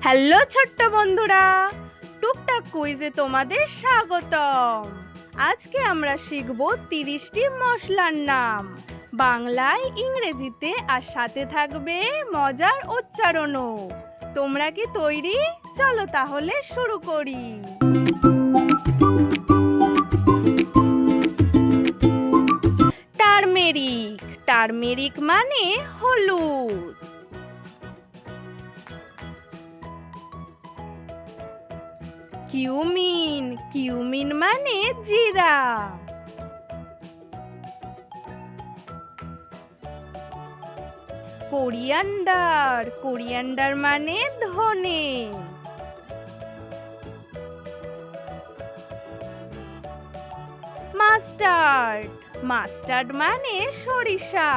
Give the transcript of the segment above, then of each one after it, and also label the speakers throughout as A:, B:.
A: Hello ছোট্ট বন্ধুরা, টুকটাক কুইজে তোমাদের স্বাগতম। আজকে আমরা শিখব 30টি মশলার নাম, বাংলায়, ইংরেজিতে, আর সাথে থাকবে মজার উচ্চারণও। তোমরা কি তৈরি? চলো তাহলে শুরু করি। টারমেরিক, টারমেরিক মানে হলুদ। কিউমিন, কিউমিন মানে জিরা। কোরিয়ান্ডার, কোরিয়ান্ডার মানে ধনে। মাস্টার্ড, মাস্টার্ড মানে সরিষা।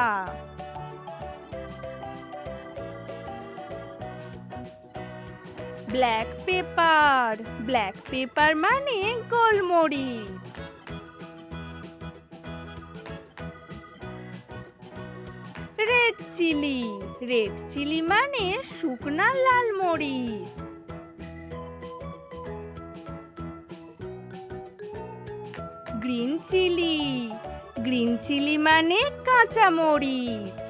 A: ব্ল্যাক পেপার, ব্ল্যাক পেপার মানে গোলমরিচ। রেড চিলি, রেড চিলি মানে শুকনা লাল মরিচ। গ্রিন চিলি, গ্রিন চিলি মানে কাঁচা মরিচ।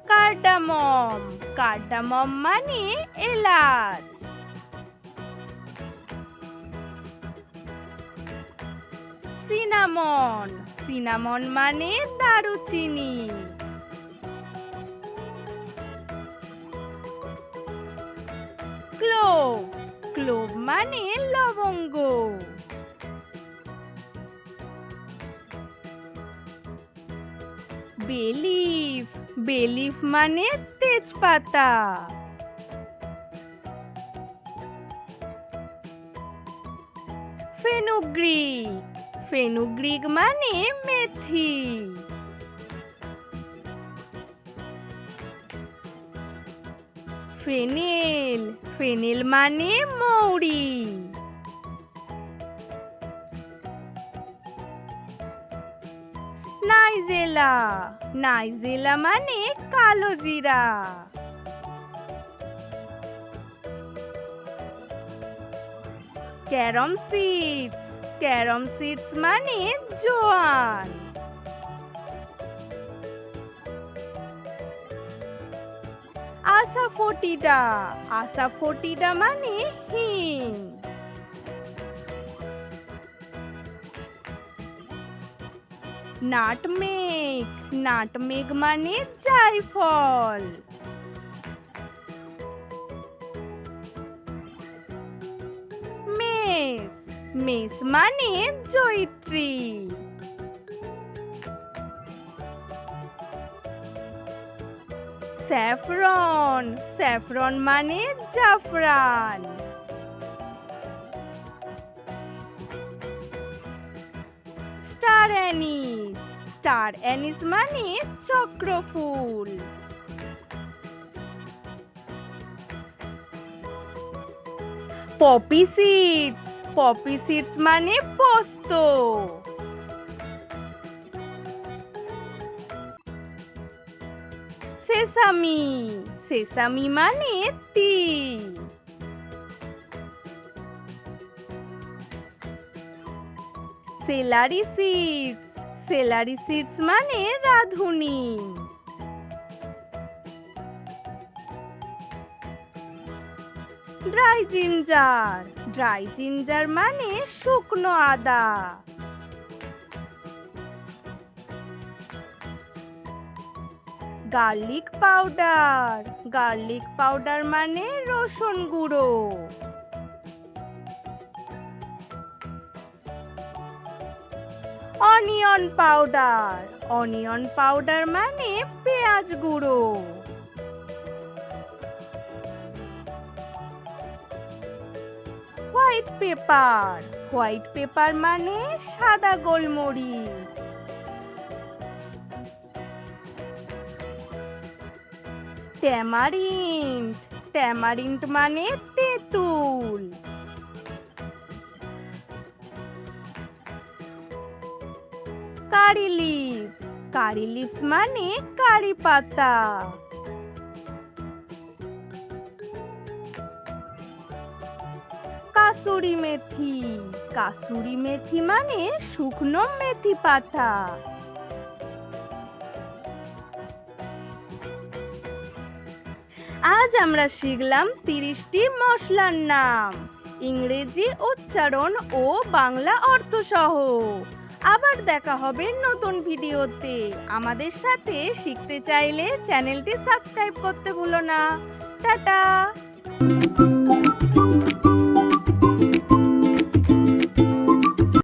A: কার্ডামম, কার্ডামম মানে এলাচ। সিনামন, সিনামন মানে দারুচিনি। ক্লোভ, ক্লোভ মানে লবঙ্গ। বেলিফ, বেলিফ মানে তেজপাতা। ফেনুগ্রিক, ফেনুগ্রিক মানে মেথি। ফেনেল, ফেনেল মানে মৌরি। নাইজেলা, নাইজেলা মানে কালো জিরা। ক্যারম সিডস, ক্যারম সিডস মানে জোয়ান। আসাফোটিডা, আসাফোটিডা মানে হিং। নাটমেগ, নাটমেগ মানে জায়ফল। মেস, মেস মানে জয়িত্রী। স্যাফরন, স্যাফরন মানে জাফরান। স্টার অ্যানিস, স্টার অ্যানিস মানে চক্রফুল। পপি সিডস, পপি সিডস মানে পোস্ত। সেসামি, সেসামি মানে তিল। সেলারি সিডস, সেলারি সিডস মানে রাঁধুনি। ড্রাই জিঞ্জার, ড্রাই জিঞ্জার মানে শুকনো আদা। গার্লিক পাউডার, গার্লিক পাউডার মানে রসুন গুঁড়ো। অনিয়ন পাউডার, অনিয়ন পাউডার মানে পেঁয়াজ গুঁড়ো। হোয়াইট পেপার, হোয়াইট পেপার মানে সাদা গোলমরিচ। ট্যামারিন্ড, ট্যামারিন্ড মানে তেঁতুল। কারি লিভস, কারি লিভস মানে কারি পাতা। কাসুরি মেথি, কাসুরি মেথি মানে শুকনো মেথি পাতা। আজ আমরা শিখলাম 30টি মশলার নাম, ইংরেজি উচ্চারণ ও বাংলা অর্থ সহ। আবার দেখা হবে নতুন ভিডিওতে। আমাদের সাথে শিখতে চাইলে চ্যানেলটি সাবস্ক্রাইব করতে ভুলো না। টাটা।